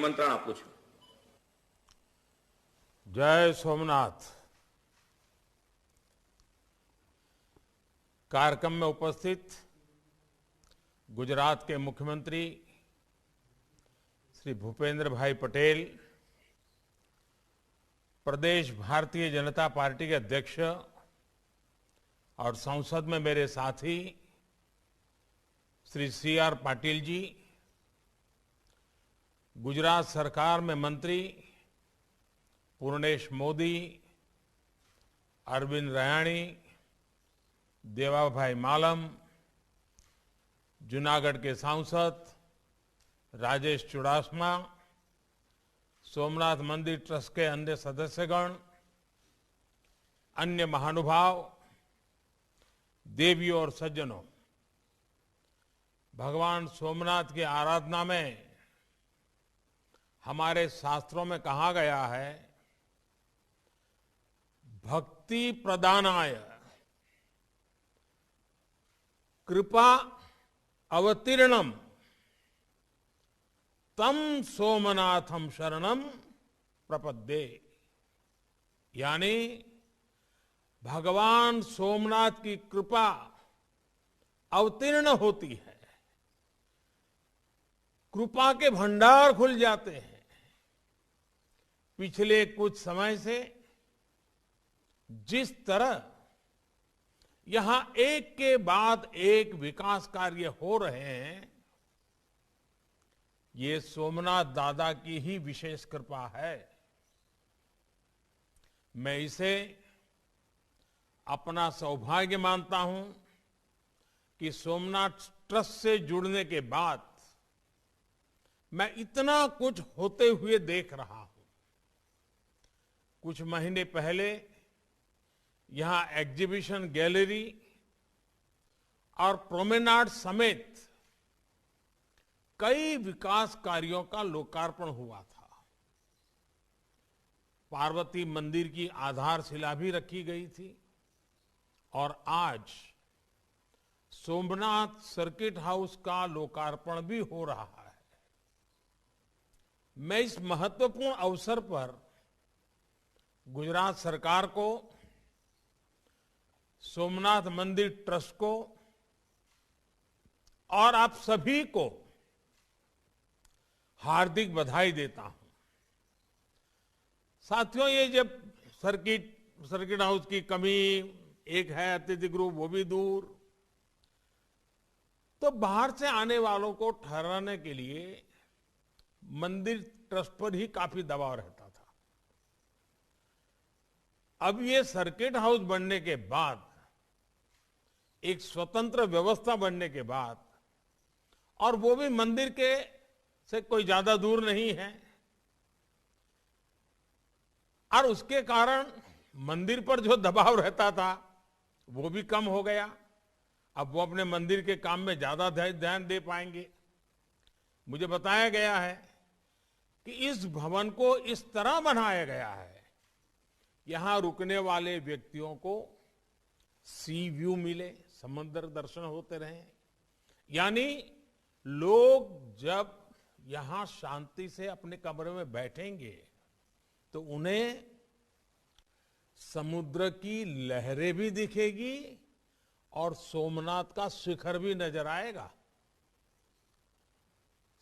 નિમંત્રણ આપું છું. जय सोमनाथ। कार्यक्रम में उपस्थित गुजरात के मुख्यमंत्री श्री भूपेंद्र भाई पटेल, प्रदेश भारतीय जनता पार्टी के अध्यक्ष और संसद में मेरे साथी श्री CR पाटिल जी, गुजरात सरकार में मंत्री पूर्णेश मोदी, अरविंद रयाणी, देवाभाई मालम, जूनागढ़ के सांसद राजेश चुडासमा, सोमनाथ मंदिर ट्रस्ट के अन्य सदस्यगण, अन्य महानुभाव, देवियों और सज्जनों, भगवान सोमनाथ की आराधना में हमारे शास्त्रों में कहा गया है, भक्ति प्रदानाय कृपा अवतीर्णम तम सोमनाथम शरणम प्रपद्ये। यानी भगवान सोमनाथ की कृपा अवतीर्ण होती है, कृपा के भंडार खुल जाते हैं। पिछले कुछ समय से जिस तरह यहां एक के बाद एक विकास कार्य हो रहे हैं, ये सोमनाथ दादा की ही विशेष कृपा है। मैं इसे अपना सौभाग्य मानता हूं कि सोमनाथ ट्रस्ट से जुड़ने के बाद मैं इतना कुछ होते हुए देख रहा हूं। कुछ महीने पहले यहां एग्जीबिशन गैलरी और प्रोमेनाड समेत कई विकास कार्यों का लोकार्पण हुआ था। पार्वती मंदिर की आधारशिला भी रखी गई थी और आज सोमनाथ सर्किट हाउस का लोकार्पण भी हो रहा है। मैं इस महत्वपूर्ण अवसर पर गुजरात सरकार को, सोमनाथ मंदिर ट्रस्ट को और आप सभी को हार्दिक बधाई देता हूं। साथियों, ये जब सर्किट हाउस की कमी, एक है अतिथि गृह वो भी दूर, तो बाहर से आने वालों को ठहराने के लिए मंदिर ट्रस्ट पर ही काफी दबाव रहता था। अब ये सर्किट हाउस बनने के बाद, एक स्वतंत्र व्यवस्था बनने के बाद, और वो भी मंदिर के से कोई ज्यादा दूर नहीं है, और उसके कारण मंदिर पर जो दबाव रहता था वो भी कम हो गया। अब वो अपने मंदिर के काम में ज्यादा ध्यान दे पाएंगे। मुझे बताया गया है कि इस भवन को इस तरह बनाया गया है, यहां रुकने वाले व्यक्तियों को सी व्यू मिले, समुद्र दर्शन होते रहे। यानी लोग जब यहां शांति से अपने कमरे में बैठेंगे तो उन्हें समुद्र की लहरें भी दिखेगी और सोमनाथ का शिखर भी नजर आएगा।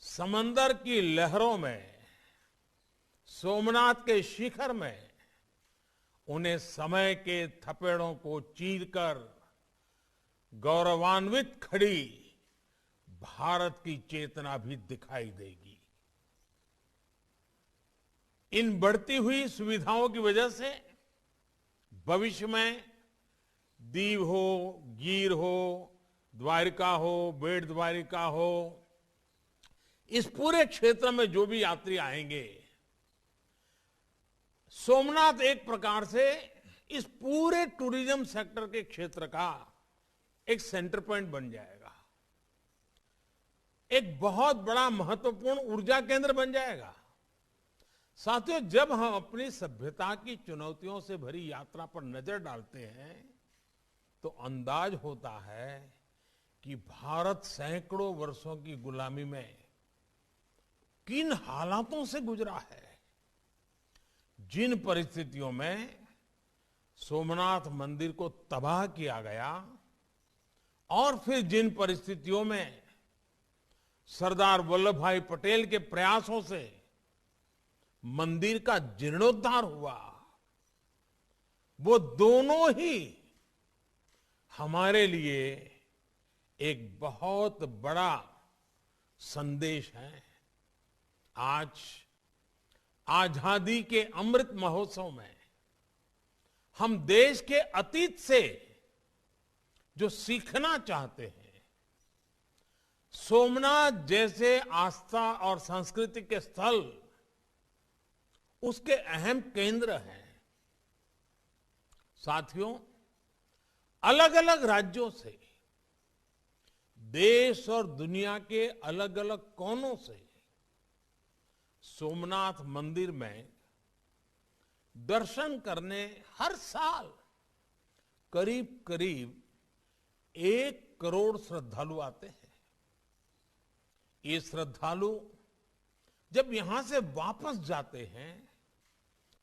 समंदर की लहरों में, सोमनाथ के शिखर में उन्हें समय के थपेड़ों को चीरकर गौरवान्वित खड़ी भारत की चेतना भी दिखाई देगी। इन बढ़ती हुई सुविधाओं की वजह से भविष्य में दीव हो, गीर हो, द्वारिका हो, बेट द्वारिका हो, इस पूरे क्षेत्र में जो भी यात्री आएंगे, सोमनाथ एक प्रकार से इस पूरे टूरिज्म सेक्टर के क्षेत्र का एक सेंटर पॉइंट बन जाएगा, एक बहुत बड़ा महत्वपूर्ण ऊर्जा केंद्र बन जाएगा। साथियों, जब हम अपनी सभ्यता की चुनौतियों से भरी यात्रा पर नजर डालते हैं तो अंदाज होता है कि भारत सैकड़ों वर्षों की गुलामी में किन हालातों से गुजरा है, जिन परिस्थितियों में सोमनाथ मंदिर को तबाह किया गया और फिर जिन परिस्थितियों में सरदार वल्लभ भाई पटेल के प्रयासों से मंदिर का जीर्णोद्धार हुआ, वो दोनों ही हमारे लिए एक बहुत बड़ा संदेश है। आज आजादी के अमृत महोत्सव में हम देश के अतीत से जो सीखना चाहते हैं, सोमनाथ जैसे आस्था और संस्कृति के स्थल उसके अहम केंद्र हैं। साथियों, अलग अलग राज्यों से, देश और दुनिया के अलग अलग कोनों से सोमनाथ मंदिर में दर्शन करने हर साल करीब करीब 1 करोड़ श्रद्धालु आते हैं। ये श्रद्धालु जब यहां से वापस जाते हैं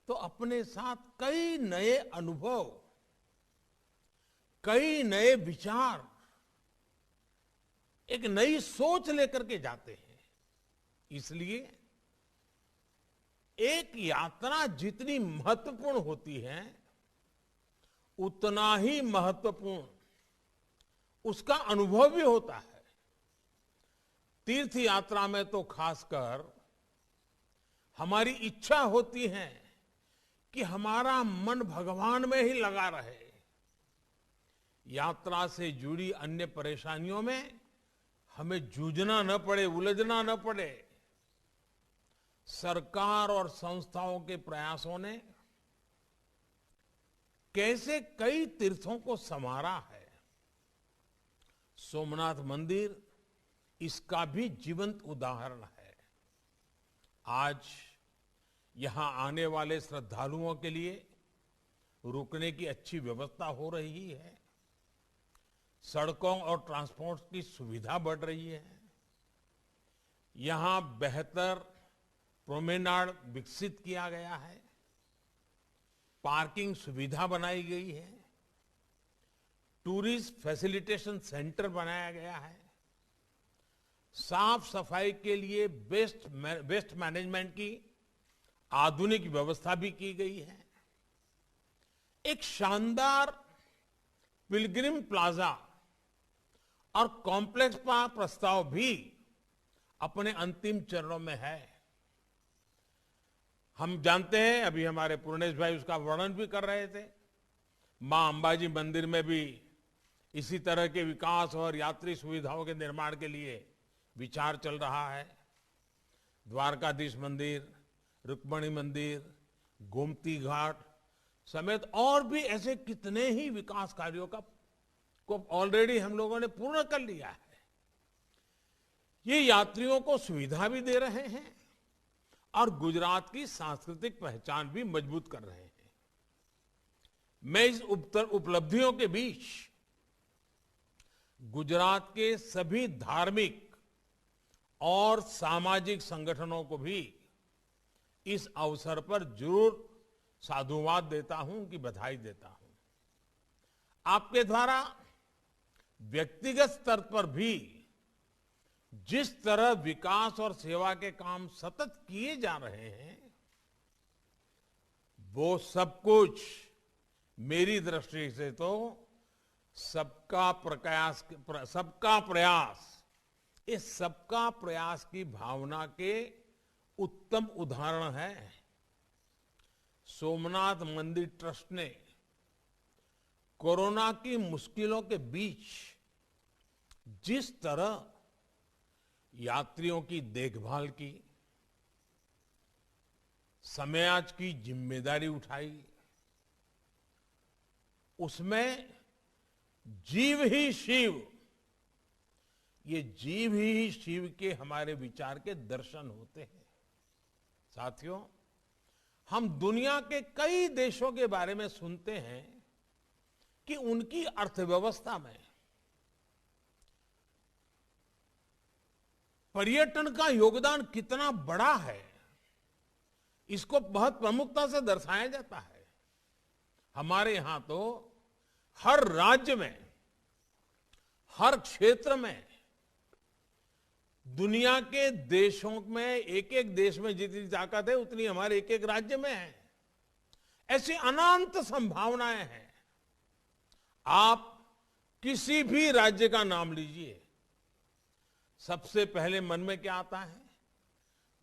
तो अपने साथ कई नए अनुभव, कई नए विचार, एक नई सोच लेकर के जाते हैं। इसलिए एक यात्रा जितनी महत्वपूर्ण होती है, उतना ही महत्वपूर्ण उसका अनुभव भी होता है। तीर्थ यात्रा में तो खासकर हमारी इच्छा होती है कि हमारा मन भगवान में ही लगा रहे। यात्रा से जुड़ी अन्य परेशानियों में हमें जूझना न पड़े, उलझना न पड़े। सरकार और संस्थाओं के प्रयासों ने कैसे कई तीर्थों को संवारा है, सोमनाथ मंदिर इसका भी जीवंत उदाहरण है। आज यहां आने वाले श्रद्धालुओं के लिए रुकने की अच्छी व्यवस्था हो रही है, सड़कों और ट्रांसपोर्ट की सुविधा बढ़ रही है, यहां बेहतर प्रोमेनाड विकसित किया गया है, पार्किंग सुविधा बनाई गई है, टूरिस्ट फैसिलिटेशन सेंटर बनाया गया है, साफ सफाई के लिए वेस्ट मैनेजमेंट की आधुनिक व्यवस्था भी की गई है। एक शानदार पिलग्रिम प्लाजा और कॉम्प्लेक्स का प्रस्ताव भी अपने अंतिम चरणों में है। हम जानते हैं, अभी हमारे पूर्णेश भाई उसका वर्णन भी कर रहे थे, मां अंबाजी मंदिर में भी इसी तरह के विकास और यात्री सुविधाओं के निर्माण के लिए विचार चल रहा है। द्वारकाधीश मंदिर, रुक्मणी मंदिर, गोमती घाट समेत और भी ऐसे कितने ही विकास कार्यों को ऑलरेडी हम लोगों ने पूर्ण कर लिया है। ये यात्रियों को सुविधा भी दे रहे हैं और गुजरात की सांस्कृतिक पहचान भी मजबूत कर रहे हैं। मैं इस उपलब्धियों के बीच गुजरात के सभी धार्मिक और सामाजिक संगठनों को भी इस अवसर पर जरूर साधुवाद देता हूं, कि बधाई देता हूं। आपके द्वारा व्यक्तिगत स्तर पर भी जिस तरह विकास और सेवा के काम सतत किए जा रहे हैं, वो सब कुछ मेरी दृष्टि से तो सबका प्रयास, इस सबका प्रयास की भावना के उत्तम उदाहरण है। सोमनाथ मंदिर ट्रस्ट ने कोरोना की मुश्किलों के बीच जिस तरह यात्रियों की देखभाल की, समाज की जिम्मेदारी उठाई, उसमें जीव ही शिव, ये जीव ही शिव के हमारे विचार के दर्शन होते हैं। साथियों, हम दुनिया के कई देशों के बारे में सुनते हैं कि उनकी अर्थव्यवस्था में पर्यटन का योगदान कितना बड़ा है, इसको बहुत प्रमुखता से दर्शाया जाता है। हमारे यहां तो हर राज्य में, हर क्षेत्र में, दुनिया के देशों में, एक एक देश में जितनी ताकत है उतनी हमारे एक एक राज्य में है। ऐसी अनंत संभावनाएं हैं। आप किसी भी राज्य का नाम लीजिए, सबसे पहले मन में क्या आता है?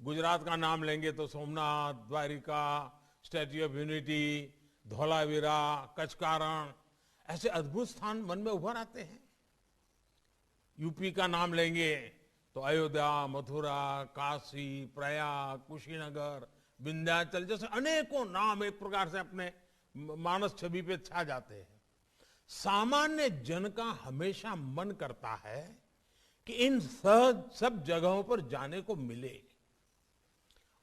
गुजरात का नाम लेंगे तो Somnath, Dwarka, Statue of Unity, Dholavira, Kutch का रण, ऐसे अद्भुत स्थान मन में उभर आते हैं। यूपी का नाम लेंगे तो अयोध्या, मथुरा, काशी, प्रयाग, कुशीनगर, विंध्याचल जैसे अनेकों नाम एक प्रकार से अपने मानस छवि पे छा जाते हैं। सामान्य जन का हमेशा मन करता है कि इन सब जगहों पर जाने को मिले।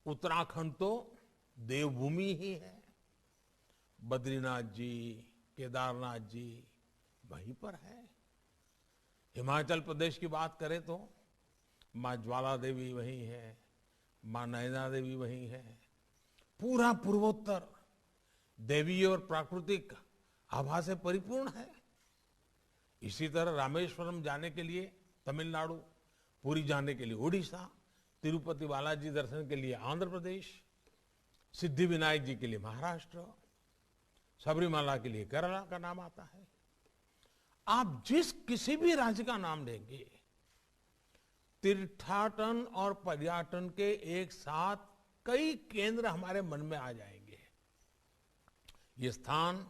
उत्तराखंड तो देवभूमि ही है। बद्रीनाथ जी, केदारनाथ जी वहीं पर है। हिमाचल प्रदेश की बात करें तो मां ज्वाला देवी वहीं है, मां नैना देवी वहीं है। पूरा पूर्वोत्तर देवी और प्राकृतिक आभा से परिपूर्ण है। इसी तरह रामेश्वरम जाने के लिए तमिलनाडु, पुरी जाने के लिए उड़ीसा, तिरुपति बालाजी दर्शन के लिए आंध्र प्रदेश, सिद्धि विनायक जी के लिए महाराष्ट्र, सबरीमाला के लिए केरला का नाम आता है। आप जिस किसी भी राज्य का नाम लेंगे, तीर्थाटन और पर्यटन के एक साथ कई केंद्र हमारे मन में आ जाएंगे। ये स्थान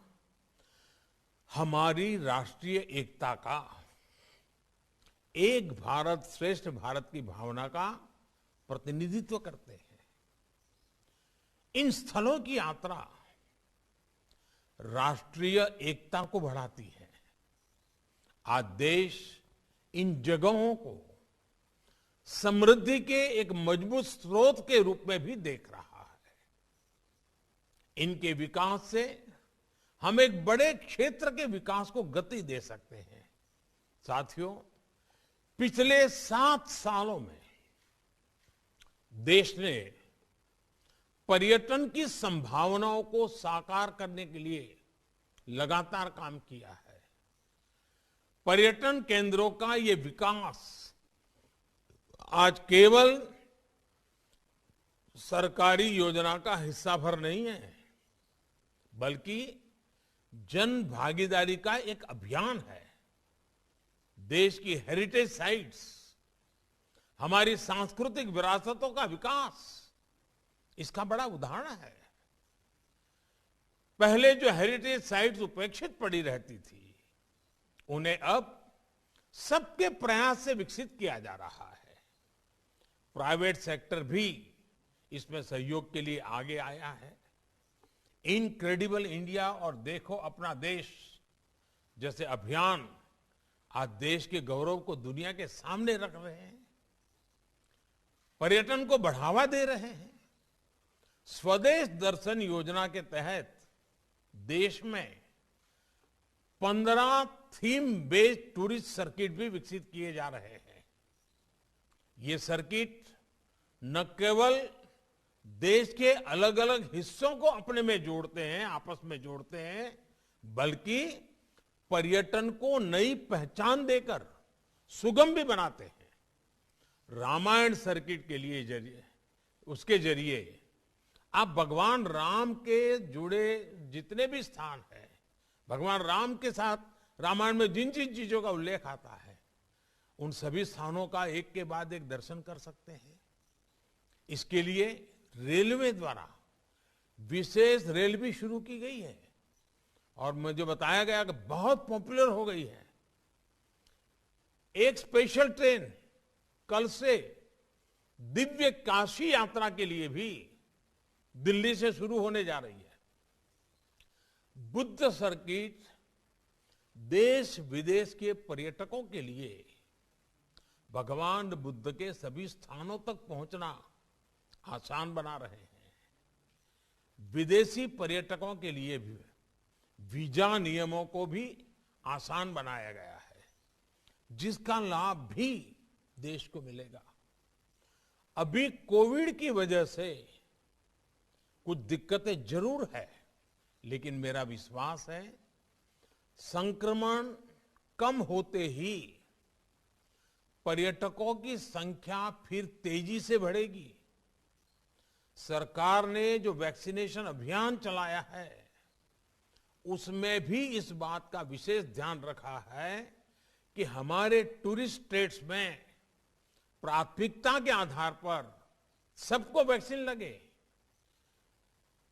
हमारी राष्ट्रीय एकता का, एक भारत श्रेष्ठ भारत की भावना का प्रतिनिधित्व करते हैं। इन स्थलों की यात्रा राष्ट्रीय एकता को बढ़ाती है। आज देश इन जगहों को समृद्धि के एक मजबूत स्रोत के रूप में भी देख रहा है। इनके विकास से हम एक बड़े क्षेत्र के विकास को गति दे सकते हैं। साथियों, पिछले 7 सालों में देश ने पर्यटन की संभावनाओं को साकार करने के लिए लगातार काम किया है। पर्यटन केंद्रों का ये विकास आज केवल सरकारी योजना का हिस्सा भर नहीं है, बल्कि जन भागीदारी का एक अभियान है। देश की हेरिटेज साइट्स, हमारी सांस्कृतिक विरासतों का विकास इसका बड़ा उदाहरण है। पहले जो हेरिटेज साइट्स उपेक्षित पड़ी रहती थी, उन्हें अब सबके प्रयास से विकसित किया जा रहा है। प्राइवेट सेक्टर भी इसमें सहयोग के लिए आगे आया है। इनक्रेडिबल इंडिया और देखो अपना देश जैसे अभियान आज देश के गौरव को दुनिया के सामने रख रहे हैं, पर्यटन को बढ़ावा दे रहे हैं। स्वदेश दर्शन योजना के तहत देश में 15 थीम बेस्ड टूरिस्ट सर्किट भी विकसित किए जा रहे हैं। ये सर्किट न केवल देश के अलग अलग हिस्सों को अपने में जोड़ते हैं, आपस में जोड़ते हैं, बल्कि पर्यटन को नई पहचान देकर सुगम भी बनाते हैं। रामायण सर्किट के लिए उसके जरिए आप भगवान राम के जुड़े जितने भी स्थान हैं, भगवान राम के साथ रामायण में जिन जिन चीजों का उल्लेख आता है, उन सभी स्थानों का एक के बाद एक दर्शन कर सकते हैं। इसके लिए रेलवे द्वारा विशेष रेल भी शुरू की गई है और मुझे बताया गया कि बहुत पॉपुलर हो गई है। एक स्पेशल ट्रेन कल से दिव्य काशी यात्रा के लिए भी दिल्ली से शुरू होने जा रही है। बुद्ध सर्किट देश विदेश के पर्यटकों के लिए भगवान बुद्ध के सभी स्थानों तक पहुंचना आसान बना रहे हैं। विदेशी पर्यटकों के लिए भी वीजा नियमों को भी आसान बनाया गया है, जिसका लाभ भी देश को मिलेगा। अभी कोविड की वजह से कुछ दिक्कतें जरूर है, लेकिन मेरा विश्वास है संक्रमण कम होते ही पर्यटकों की संख्या फिर तेजी से बढ़ेगी। सरकार ने जो वैक्सीनेशन अभियान चलाया है उसमें भी इस बात का विशेष ध्यान रखा है कि हमारे टूरिस्ट स्टेट्स में प्राथमिकता के आधार पर सबको वैक्सीन लगे।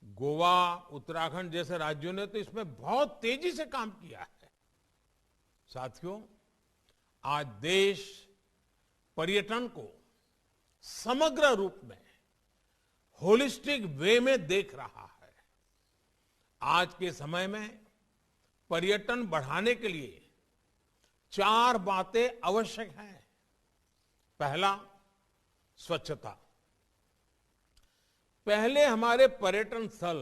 गोवा, उत्तराखंड जैसे राज्यों ने तो इसमें बहुत तेजी से काम किया है। साथियों, आज देश पर्यटन को समग्र रूप में होलिस्टिक वे में देख रहा है। आज के समय में पर्यटन बढ़ाने के लिए 4 बातें आवश्यक हैं। पहला, स्वच्छता। पहले हमारे पर्यटन स्थल,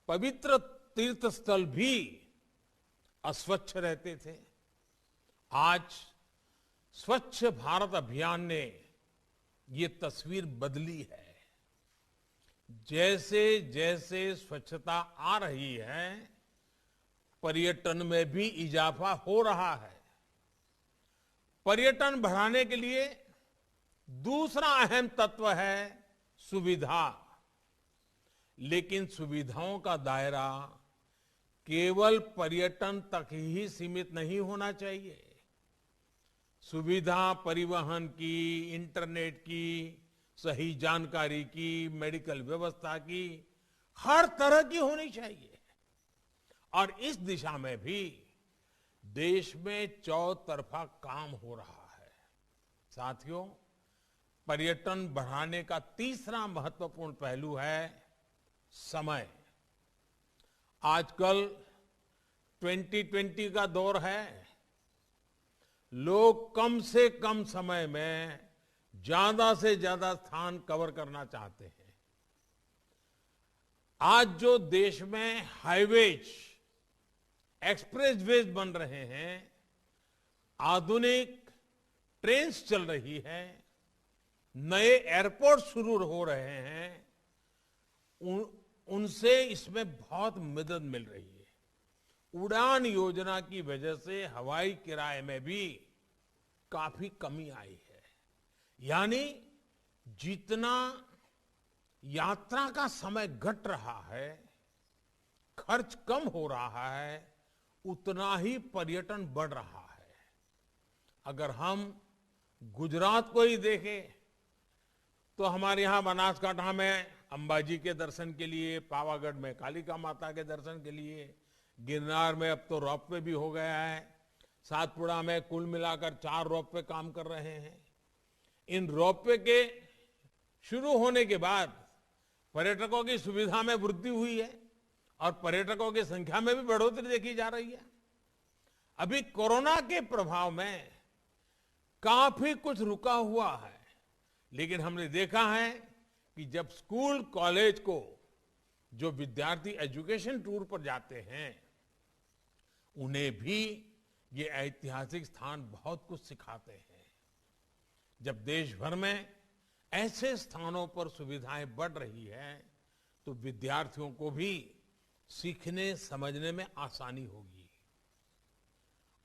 पवित्र तीर्थ स्थल भी अस्वच्छ रहते थे। आज स्वच्छ भारत अभियान ने ये तस्वीर बदली है। जैसे जैसे स्वच्छता आ रही है, पर्यटन में भी इजाफा हो रहा है। पर्यटन बढ़ाने के लिए दूसरा अहम तत्व है सुविधा। लेकिन सुविधाओं का दायरा केवल पर्यटन तक ही सीमित नहीं होना चाहिए। सुविधा परिवहन की, इंटरनेट की, सही जानकारी की, मेडिकल व्यवस्था की, हर तरह की होनी चाहिए। और इस दिशा में भी देश में चौतरफा काम हो रहा है। साथियों, पर्यटन बढ़ाने का तीसरा महत्वपूर्ण पहलू है समय। आजकल 2020 का दौर है। लोग कम से कम समय में ज्यादा से ज्यादा स्थान कवर करना चाहते हैं। आज जो देश में हाईवेज, एक्सप्रेसवेज बन रहे हैं, आधुनिक ट्रेन्स चल रही है, नए एयरपोर्ट शुरू हो रहे हैं, उनसे इसमें बहुत मदद मिल रही है। उड़ान योजना की वजह से हवाई किराए में भी काफी कमी आई है। यानी जितना यात्रा का समय घट रहा है, खर्च कम हो रहा है, उतना ही पर्यटन बढ़ रहा है। अगर हम गुजरात को ही देखें तो हमारे यहां बनासकांठा में अंबाजी के दर्शन के लिए, पावागढ़ में कालिका माता के दर्शन के लिए, गिरनार में अब तो रोपवे भी हो गया है, सातपुड़ा में कुल मिलाकर 4 रोपवे काम कर रहे हैं। इन रोपवे के शुरू होने के बाद पर्यटकों की सुविधा में वृद्धि हुई है और पर्यटकों की संख्या में भी बढ़ोतरी देखी जा रही है। अभी कोरोना के प्रभाव में काफी कुछ रुका हुआ है, लेकिन हमने देखा है कि जब स्कूल कॉलेज को जो विद्यार्थी एजुकेशन टूर पर जाते हैं, उन्हें भी ये ऐतिहासिक स्थान बहुत कुछ सिखाते हैं। जब देश भर में ऐसे स्थानों पर सुविधाएं बढ़ रही है तो विद्यार्थियों को भी सीखने समझने में आसानी होगी।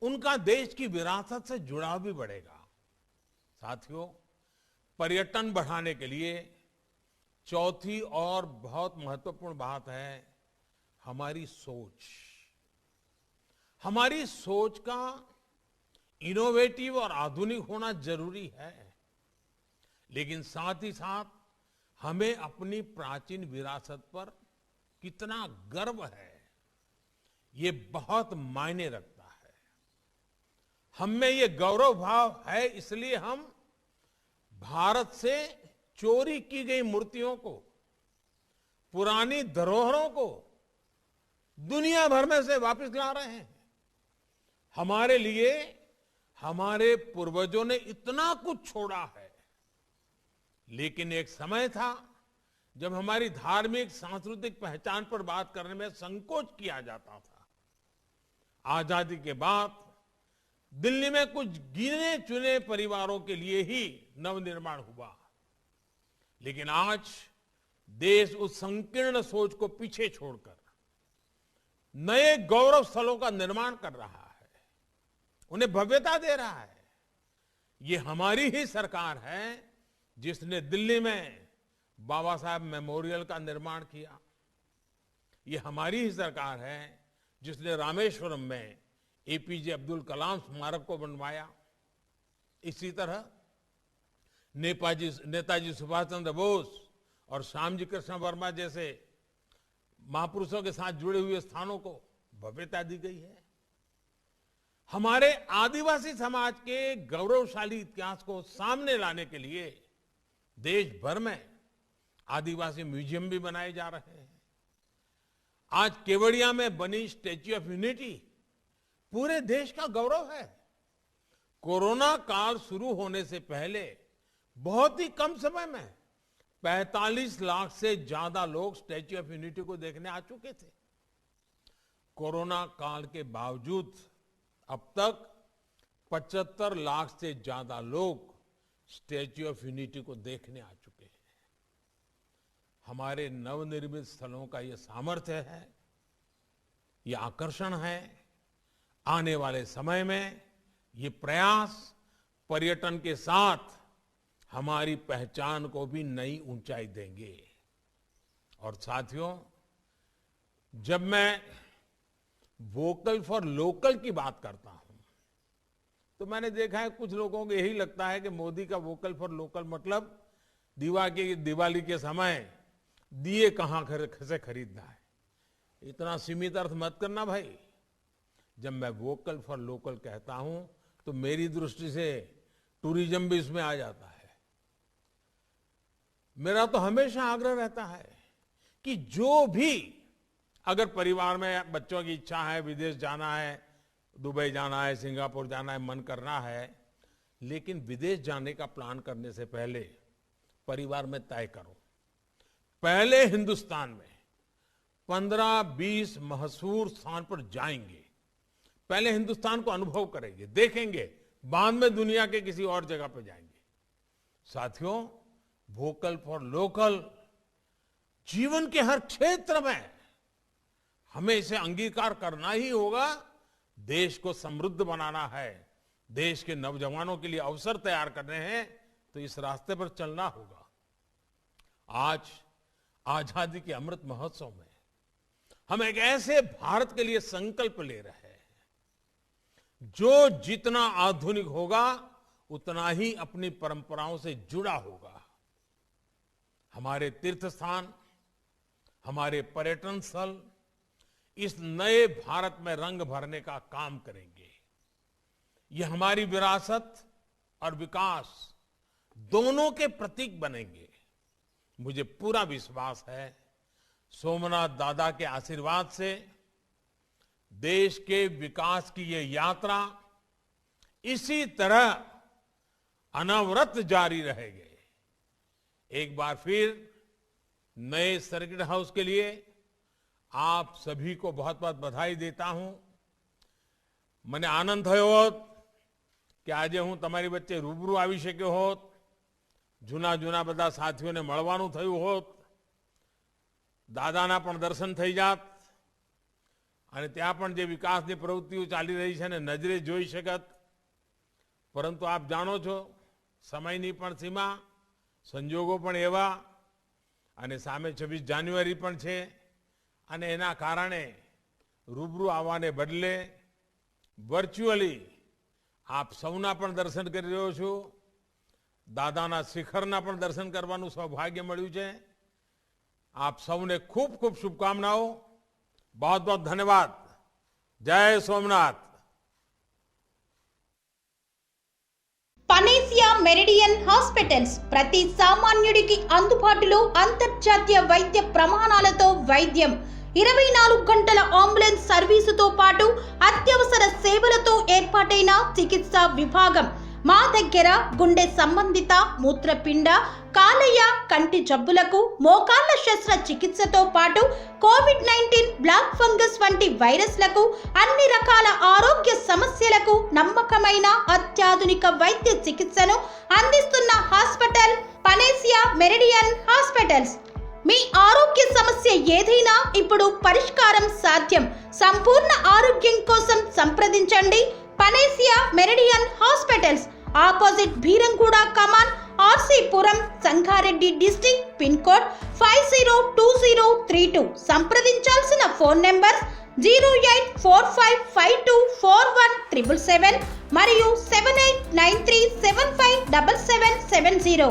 उनका देश की विरासत से जुड़ाव भी बढ़ेगा। साथियों, पर्यटन बढ़ाने के लिए चौथी और बहुत महत्वपूर्ण बात है हमारी सोच। हमारी सोच का इनोवेटिव और आधुनिक होना जरूरी है, लेकिन साथ ही साथ हमें अपनी प्राचीन विरासत पर कितना गर्व है, ये बहुत मायने रखता है। हम में ये गौरव भाव है, इसलिए हम भारत से चोरी की गई मूर्तियों को, पुरानी धरोहरों को दुनिया भर में से वापस ला रहे हैं। हमारे लिए हमारे पूर्वजों ने इतना कुछ छोड़ा है, लेकिन एक समय था जब हमारी धार्मिक सांस्कृतिक पहचान पर बात करने में संकोच किया जाता था। आजादी के बाद दिल्ली में कुछ गिने चुने परिवारों के लिए ही नवनिर्माण हुआ। लेकिन आज देश उस संकीर्ण सोच को पीछे छोड़कर नए गौरव स्थलों का निर्माण कर रहा है, उन्हें भव्यता दे रहा है। ये हमारी ही सरकार है जिसने दिल्ली में बाबा साहब मेमोरियल का निर्माण किया। ये हमारी ही सरकार है जिसने रामेश्वरम में एपीजे अब्दुल कलाम स्मारक को बनवाया। इसी तरह नेताजी सुभाष चंद्र बोस और श्यामजी कृष्ण वर्मा जैसे महापुरुषों के साथ जुड़े हुए स्थानों को भव्यता दी गई है। हमारे आदिवासी समाज के गौरवशाली इतिहास को सामने लाने के लिए देश भर में आदिवासी म्यूजियम भी बनाए जा रहे हैं। आज केवड़िया में बनी स्टैच्यू ऑफ यूनिटी पूरे देश का गौरव है। कोरोना काल शुरू होने से पहले बहुत ही कम समय में 45 लाख से ज्यादा लोग स्टैच्यू ऑफ यूनिटी को देखने आ चुके थे। कोरोना काल के बावजूद अब तक 75 लाख से ज्यादा लोग स्टैच्यू ऑफ यूनिटी को देखने आ चुके हैं। हमारे नवनिर्मित स्थलों का यह सामर्थ्य है, यह आकर्षण है। आने वाले समय में ये प्रयास पर्यटन के साथ हमारी पहचान को भी नई ऊंचाई देंगे। और साथियों, जब मैं वोकल फॉर लोकल की बात करता हूं तो मैंने देखा है कुछ लोगों को यही लगता है कि मोदी का वोकल फॉर लोकल मतलब दिवाली के समय दिए कहां से खरीदना है। इतना सीमित अर्थ मत करना भाई। जब मैं वोकल फॉर लोकल कहता हूं तो मेरी दृष्टि से टूरिज्म भी इसमें आ जाता है। मेरा तो हमेशा आग्रह रहता है कि जो भी अगर परिवार में बच्चों की इच्छा है, विदेश जाना है, दुबई जाना है, सिंगापुर जाना है, मन करना है, लेकिन विदेश जाने का प्लान करने से पहले परिवार में तय करो। पहले हिंदुस्तान में 15-20 मशहूर स्थान पर जाएंगे, पहले हिंदुस्तान को अनुभव करेंगे, देखेंगे, बाद में दुनिया के किसी और जगह पर जाएंगे। साथियों, वोकल फॉर लोकल जीवन के हर क्षेत्र में हमें इसे अंगीकार करना ही होगा। देश को समृद्ध बनाना है, देश के नौजवानों के लिए अवसर तैयार करने हैं, तो इस रास्ते पर चलना होगा। आज आजादी के अमृत महोत्सव में हम एक ऐसे भारत के लिए संकल्प ले रहे हैं जो जितना आधुनिक होगा उतना ही अपनी परंपराओं से जुड़ा होगा। हमारे तीर्थ स्थान, हमारे पर्यटन स्थल इस नए भारत में रंग भरने का काम करेंगे। ये हमारी विरासत और विकास दोनों के प्रतीक बनेंगे। मुझे पूरा विश्वास है सोमनाथ दादा के आशीर्वाद से देश के विकास की ये यात्रा इसी तरह अनवरत जारी रहेगी। एक बार फिर नए सर्किट हाउस के लिए आप सभी को बहुत बहुत बधाई देता हूं। મને આનંદ થયો હોત કે આજે હું તમારી વચ્ચે રૂબરૂ આવી શક્યો હોત, જૂના બધા સાથીઓને મળવાનું થયું હોત, દાદાના પણ દર્શન થઈ જાત અને ત્યાં પણ જે વિકાસની પ્રવૃત્તિઓ ચાલી રહી છે ને નજરે જોઈ શકત। પરંતુ આપ જાણો છો સમયની પણ સીમા, સંજોગો પણ એવા અને સામે 26 જાન્યુઆરી પણ છે અને એના કારણે રૂબરૂ આવવાને બદલે વર્ચ્યુઅલી આપ સૌના પણ દર્શન કરી રહ્યો છું। દાદાના શિખરના પણ દર્શન કરવાનું સૌભાગ્ય મળ્યું છે। આપ સૌને ખૂબ ખૂબ શુભકામનાઓ। बहुत बहुत धन्यवाद। जय सोमनाथ। పనేసియా మెరిడియన్ హాస్పిటల్స్ ప్రతి సామాన్యుడికి అందుబాటులో అంతర్జాతీయ వైద్య ప్రమాణాలతో వైద్యం, 24 గంటల అంబులెన్స్ సర్వీసుతో పాటు అత్యవసర సేవలతో ఏర్పాటైన చికిత్సా విభాగం, మా దగ్గర గుండె సంబంధిత, మూత్రపిండ, కాలేయ, కంటి జబ్బులకు, మోకాళ్ల శస్త్రచికిత్సతో పాటు కోవిడ్-19, బ్లాక్ ఫంగస్ వంటి వైరస్లకు, అన్ని రకాల ఆరోగ్య సమస్యలకు నమ్మకమైన అత్యాధునిక వైద్య చికిత్సను అందిస్తున్న హాస్పిటల్ పనేసియా మెరిడియన్ హాస్పిటల్స్. మీ ఆరోగ్య సమస్య ఏదైనా ఇప్పుడు పరిష్కారం సాధ్యం. సంపూర్ణ ఆరోగ్యం కోసం సంప్రదించండి Panacea Meridian hospitals, opposite Beeramguda కమాన్, RC Puram, Sangareddy district, pin code 502032. సంప్రదించాల్సిన ఫోన్ నెంబర్ 0845524177 మరియు 7893757770.